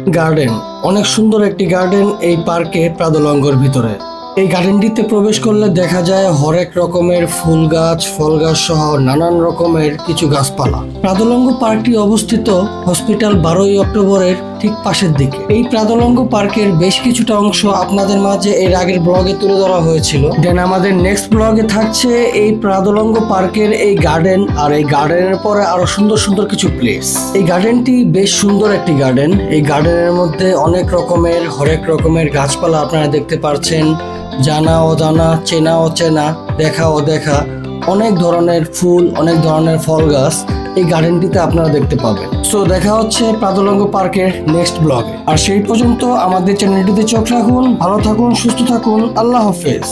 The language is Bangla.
গার্ডেন, অনেক সুন্দর একটি গার্ডেন এই পার্কে প্রাদলঙ্গর ভিতরে। এই গার্ডেনটিতে প্রবেশ করলে দেখা যায় হরেক রকমের ফুল গাছ, ফল গাছ সহ নানান রকমের কিছু গাছপালা। প্রাদলঙ্গ পার্কটি অবস্থিত হসপিটাল 12ই অক্টোবরের ঠিক পাশের দিকে। এই প্রাদলঙ্গ পার্কের বেশ কিছুটা অংশ আপনাদের মাঝে এর আগের ব্লগে তুলে ধরা হয়েছিল। দেন আমাদের নেক্সট ব্লগে থাকছে এই প্রাদলঙ্গ পার্কের এই গার্ডেন, আর এই গার্ডেনের পরে আরো সুন্দর সুন্দর কিছু প্লেস। এই গার্ডেনটি বেশ সুন্দর একটি গার্ডেন। এই গার্ডেনের মধ্যে অনেক রকমের হরেক রকমের গাছপালা আপনারা দেখতে পাচ্ছেন, জানা অজানা, চেনা অচেনা, দেখা অদেখা, অনেক ধরনের ফুল, অনেক ধরনের ফল গাছ এই গার্ডেনটিতে আপনারা দেখতে পাবেন। সো দেখা হচ্ছে প্রাদলঙ্গ পার্কের নেক্সট ব্লগে। আর সেই পর্যন্ত আমাদের চ্যানেলটিতে চোখ রাখুন, ভালো থাকুন, সুস্থ থাকুন, আল্লাহ হাফেজ।